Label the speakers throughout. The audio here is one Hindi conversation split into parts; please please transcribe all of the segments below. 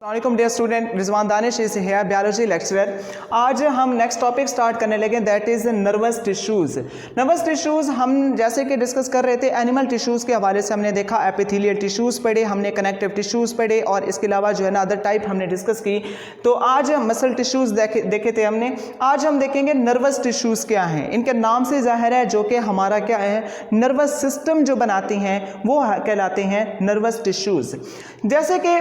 Speaker 1: अस्सलामुअलैकुम dear student, Rizwan Danish is here, biology lecturer. आज हम नेक्स्ट टॉपिक स्टार्ट करने लगे, that is nervous tissues. Nervous tissues हम जैसे कि डिस्कस कर रहे थे एनिमल टिश्यूज़ के हवाले से हमने देखा, एपिथेलियल टिश्यूज़ पढ़े, हमने कनेक्टिव टिश्यूज़ पढ़े और इसके अलावा जो है ना अदर टाइप हमने डिस्कस की। तो आज मसल टिश्यूज़ देखे थे हमने। आज हम देखेंगे नर्वस टिश्यूज़ क्या हैं। इनके नाम से ज़ाहिर है जो कि हमारा क्या है, नर्वस सिस्टम जो बनाती हैं वो कहलाते हैं नर्वस टिश्यूज़। जैसे कि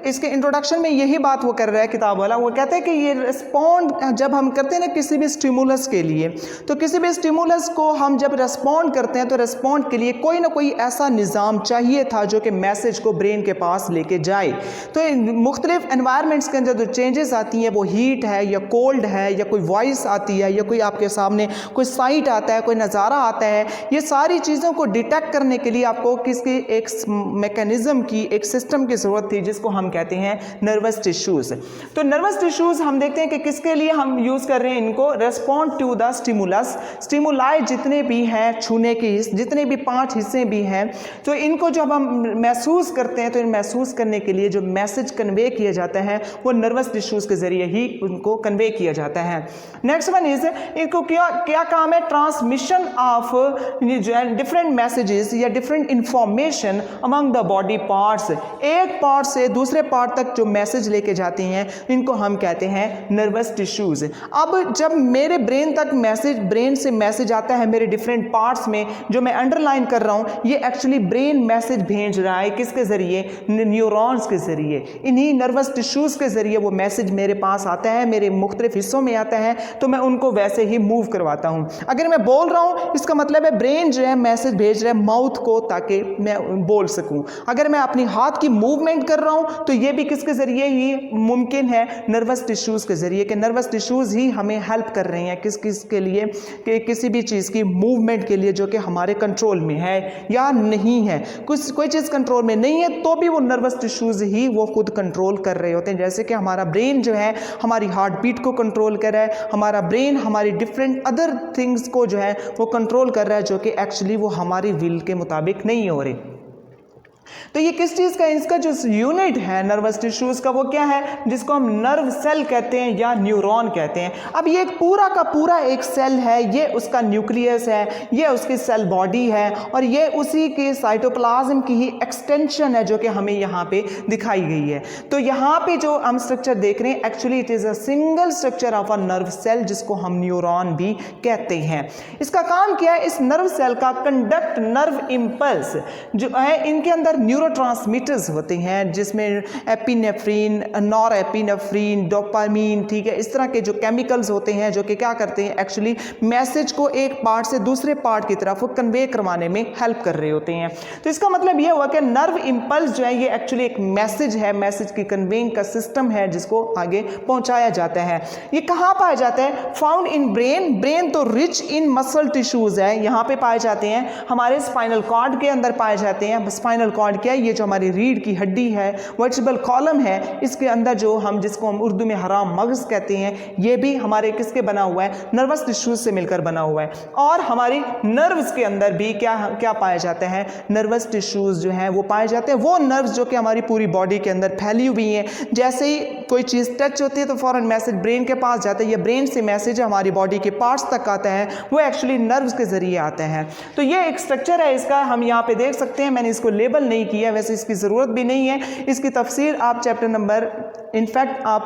Speaker 1: इसके इंट्रोडक्शन में यही बात वो कर रहा है किताब वाला, वो कहते हैं कि ये रिस्पॉन्ड जब हम करते हैं ना किसी भी स्टिमुलस के लिए, तो किसी भी स्टिमुलस को हम जब रिस्पॉन्ड करते हैं तो रिस्पॉन्ड के लिए कोई ना कोई ऐसा निज़ाम चाहिए था जो कि मैसेज को ब्रेन के पास लेके जाए। तो मुख्तलिफ एनवायरनमेंट्स के अंदर जो चेंजेस आती हैं, वो हीट है या कोल्ड है या कोई वॉइस आती है या कोई आपके सामने कोई साइट आता है, कोई नज़ारा आता है, ये सारी चीज़ों को डिटेक्ट करने के लिए आपको किसकी एक मैकेनिज्म की, एक सिस्टम की ज़रूरत थी जिसको हम कहते हैं नर्वस टिश्यूज़। तो नर्वस टिश्यूज़ हम देखते हैं कि किसके लिए हम यूज़ कर रहे हैं इनको, respond to the stimulus. Stimuli जितने भी हैं, छूने के जितने भी 5 हिस्से भी हैं, तो इनको जब हम महसूस करते हैं तो इन महसूस करने के लिए जो मैसेज कन्वे किया जाता है वो नर्वस टिश्यूज़ के ज़रिए ही उनको कन्वे किया जाता है। नेक्स्ट वन इज़, इनको क्या काम है, ट्रांसमिशन ऑफ डिफरेंट मैसेजेस या different information among the body parts. एक पार्ट से दूसरे पार्ट तक जो मैसेज लेके जाती हैं इनको हम कहते हैं नर्वस टिश्यूज़। अब जब मेरे ब्रेन तक मैसेज, ब्रेन से मैसेज आता है मेरे डिफरेंट पार्ट्स में, जो मैं अंडरलाइन कर रहा हूँ, ये एक्चुअली ब्रेन मैसेज भेज रहा है किसके ज़रिए, न्यूरॉन्स के ज़रिए। इन्हीं नर्वस टिश्यूज़ के ज़रिए वो मैसेज मेरे पास आता है, मेरे मुख्तलिफ हिस्सों में आता है, तो मैं उनको वैसे ही मूव करवाता हूँ। अगर मैं बोल रहा हूँ इसका मतलब है ब्रेन जो है मैसेज भेज रहा है माउथ को ताकि मैं बोल सकूँ। अगर मैं अपनी हाथ की मूवमेंट कर रहा हूँ तो ये भी किसके ज़रिए ही मुमकिन है, नर्वस टिश्यूज़ के ज़रिए, कि नर्वस टिश्यूज़ ही हमें हेल्प कर रही हैं किस के लिए, कि किसी भी चीज़ की मूवमेंट के लिए जो कि हमारे कंट्रोल में है या नहीं है। कोई चीज़ कंट्रोल में नहीं है तो भी वो नर्वस टिश्यूज़ ही वो खुद कंट्रोल कर रहे होते हैं। जैसे कि हमारा ब्रेन जो है हमारी हार्ट बीट को कंट्रोल कर रहा है, हमारा ब्रेन हमारी डिफरेंट अदर थिंग्स को जो है वो कंट्रोल कर रहा है, जो कि एक्चुअली वो हमारी विल के मुताबिक नहीं हो रही। तो ये किस चीज़ का, इसका जो यूनिट है नर्वस टिश्यूज़ का वो क्या है, जिसको हम नर्व सेल कहते हैं या न्यूरॉन कहते हैं। अब ये पूरा का पूरा एक सेल है, ये उसका न्यूक्लियस है, ये उसकी सेल बॉडी है और ये उसी के साइटोप्लाज्म की ही एक्सटेंशन है जो कि हमें यहाँ पे दिखाई गई है। तो यहाँ पे जो हम स्ट्रक्चर देख रहे हैं actually it is a single structure of a nerve cell, जिसको हम न्यूरॉन भी कहते हैं। इसका काम क्या है, इस नर्व सेल का कंडक्ट नर्व इम्पल्स जो है, इनके अंदर न्यूरोट्रांसमीटर्स होते हैं जिसमें एपिनेफ्रीन, नॉर एपिनेफ्रीन, डोपामीन, ठीक है, इस तरह के जो केमिकल्स होते हैं जो कि क्या करते हैं, एक्चुअली मैसेज को एक पार्ट से दूसरे पार्ट की तरफ कन्वे करवाने में हेल्प कर रहे होते हैं। तो इसका मतलब यह हुआ कि नर्व इम्पल्स जो है ये एक्चुअली एक मैसेज है, मैसेज की कन्वेइंग का सिस्टम है जिसको आगे पहुंचाया जाता है। ये कहाँ पाया जाता है, फाउंड इन ब्रेन। ब्रेन तो रिच इन मसल टिश्यूज है, यहाँ पे पाए जाते हैं, हमारे स्पाइनल कॉर्ड के अंदर पाए जाते हैं। स्पाइनल कॉर्ड क्या है, ये जो हमारी रीढ़ की हड्डी है, वर्टिब्रल कॉलम है, इसके अंदर जो हम जिसको हम उर्दू में हराम मगज कहते हैं, ये भी हमारे किसके बना हुआ है, नर्वस टिश्यूज से मिलकर बना हुआ है। और हमारी नर्व्स के अंदर भी क्या पाया जाता है, नर्वस टिश्यूज जो हैं वो पाए जाते हैं। वो नर्व्स जो कि हमारी पूरी बॉडी के अंदर फैली हुई हैं, जैसे ही कोई चीज़ टच होती है तो फौरन मैसेज ब्रेन के पास जाता है, ये ब्रेन से मैसेज हमारी बॉडी के पार्ट्स तक आता है, वो एक्चुअली नर्व्स के जरिए आते हैं। तो ये एक स्ट्रक्चर है इसका, हम यहाँ पे देख सकते हैं, मैंने इसको लेबल नहीं किया, वैसे इसकी ज़रूरत भी नहीं है, इसकी तफसीर आप चैप्टर नंबर इनफैक्ट आप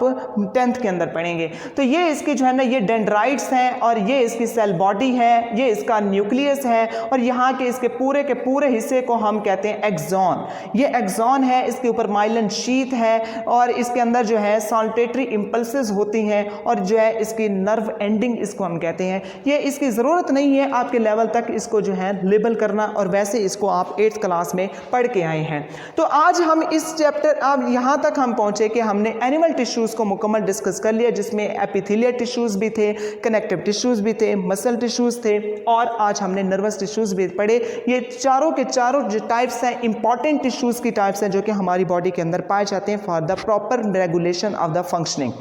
Speaker 1: 10th के अंदर पढ़ेंगे। तो ये इसकी जो है ना, ये डेंड्राइट्स हैं और ये इसकी सेल बॉडी है, ये इसका न्यूक्लियस है और यहाँ के इसके पूरे हिस्से को हम कहते हैं एक्सॉन। ये एक्सॉन है, इसके ऊपर माइलिन शीथ है और इसके अंदर जो है सॉल्टेटरी इंपल्सेस होती हैं और जो है इसकी नर्व एंडिंग इसको हम कहते हैं। ये इसकी ज़रूरत नहीं है आपके लेवल तक इसको जो है लेबल करना, और वैसे इसको आप 8th क्लास में पढ़ के आए हैं। तो आज हम इस चैप्टर, अब यहाँ तक हम पहुँचे कि हमने एनिमल टिश्यूज़ को मुकम्मल डिस्कस कर लिया, जिसमें एपिथेलियल टिश्यूज़ भी थे, कनेक्टिव टिश्यूज़ भी थे, मसल टिश्यूज़ थे और आज हमने नर्वस टिश्यूज़ भी पढ़े। ये चारों के चारों जो टाइप्स हैं इंपॉर्टेंट टिश्यूज़ की टाइप्स हैं जो कि हमारी बॉडी के अंदर पाए जाते हैं for the proper regulation of the functioning.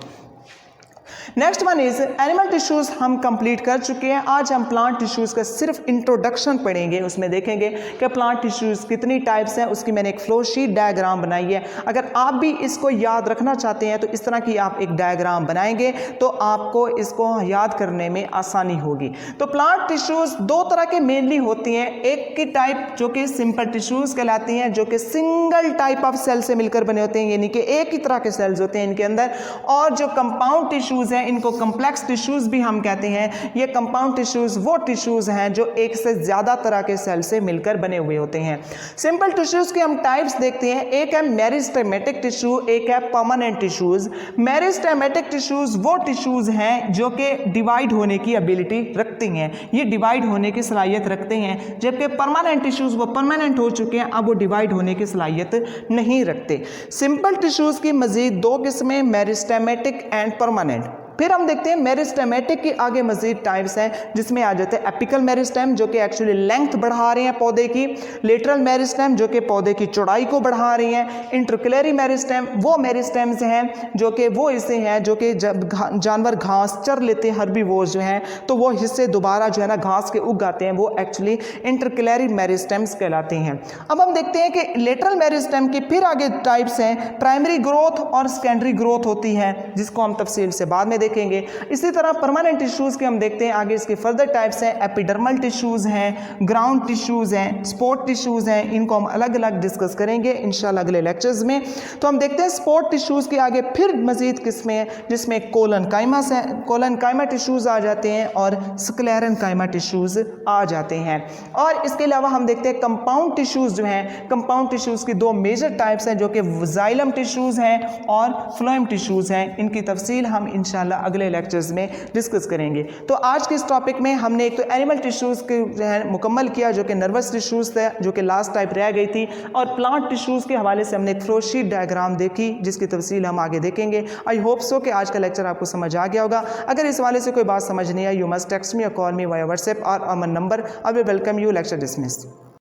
Speaker 1: Next one is animal tissues हम कंप्लीट कर चुके हैं। आज हम प्लांट टिश्यूज का सिर्फ इंट्रोडक्शन पढ़ेंगे, उसमें देखेंगे कि प्लांट टिश्यूज कितनी टाइप्स हैं, उसकी मैंने एक फ्लो शीट डायग्राम बनाई है। अगर आप भी इसको याद रखना चाहते हैं तो इस तरह की आप एक डायग्राम बनाएंगे तो आपको इसको याद करने में आसानी होगी। तो प्लांट टिश्यूज दो तरह के मेनली होती हैं, एक की टाइप जो कि सिंपल टिश्यूज कहलाती हैं, जो कि सिंगल टाइप ऑफ सेल से मिलकर बने होते हैं, यानी कि एक ही तरह के सेल्स होते हैं इनके अंदर, और जो कंपाउंड टिश्यूज हैं इनको कॉम्प्लेक्स टिश्यूज भी हम कहते हैं। ये कंपाउंड टिश्यूज वो टिश्यूज हैं जो एक से ज्यादा तरह के सेल से मिलकर बने हुए होते हैं। सिंपल टिश्यूज के हम टाइप्स देखते हैं, एक है मेरिस्टेमेटिक टिश्यू, एक है परमानेंट टिश्यूज। मेरिस्टेमेटिक टिश्यूज वो टिश्यूज हैं जो कि डिवाइड होने की एबिलिटी रखती हैं, ये डिवाइड होने की सलाहियत रखते हैं, जबकि परमानेंट टिश्यूज वो परमानेंट हो चुके हैं, अब वो डिवाइड होने की सलाहियत नहीं रखते। सिंपल टिश्यूज की मजीद दो किस्में, मेरिस्टेमेटिक एंड परमानेंट। फिर हम देखते हैं मेरिस्टेमेटिक की आगे मजीद टाइप्स हैं, जिसमें आ जाते हैं एपिकल मेरिस्टेम जो कि एक्चुअली लेंथ बढ़ा रहे हैं पौधे की, लेटरल मेरिस्टेम जो कि पौधे की चौड़ाई को बढ़ा रही हैं, इंटरक्युलरी मेरिस्टेम वो मेरिस्टेम्स हैं जो कि वो हिस्से हैं जो कि जब जानवर घास चर लेते हैं, हर्बीवोर्स जो हैं, तो वो हिस्से दोबारा जो है ना घास के उग आते हैं, वो एक्चुअली इंटरक्युलरी मेरिस्टेम्स कहलाते हैं। अब हम देखते हैं कि लेटरल मेरिस्टेम की फिर आगे टाइप्स हैं, प्राइमरी ग्रोथ और सेकेंडरी ग्रोथ होती है, जिसको हम तफसील से बाद में देखेंगे। इसी तरह परमानेंट टिश्यूज के हम देखते हैं आगे, इसके फर्दर टाइप्स हैं, एपिडर्मल टिश्यूज हैं, ग्राउंड टिश्यूज हैं, स्पोर्ट टिश्यूज हैं, इनको हम अलग अलग डिस्कस करेंगे इंशाल्लाह अगले लेक्चर्स में। तो हम देखते हैं स्पोर्ट टिश्यूज के आगे फिर मजीद किस्में हैं, जिसमें कोलनकाइमा टिश्यूज आ जाते हैं और स्क्लेरेनकाइमा टिश्यूज आ जाते हैं। और इसके अलावा हम देखते हैं कंपाउंड टिश्यूज जो हैं, कंपाउंड टिश्यूज की दो मेजर टाइप्स हैं जो कि जाइलम टिश्यूज हैं और फ्लोएम टिश्यूज हैं। इनकी तफसील हम इंशाल्लाह अगले लेक्चर्स में डिस्कस करेंगे। तो आज के इस टॉपिक में हमने एक तो एनिमल टिश्यूज के जो है मुकम्मल किया, जो कि नर्वस टिश्यूज थे, जो कि लास्ट टाइप रह गई थी, और प्लांट टिश्यूज के हवाले से हमने एक फ्लो शीट डायग्राम देखी, जिसकी तफसील हम आगे देखेंगे। आई होप सो कि आज का लेक्चर आपको समझ आ गया होगा। अगर इस हवाले से कोई बात समझ नहीं आई, you must text me or call me via WhatsApp or अमन number. I will welcome you. Lecture dismissed.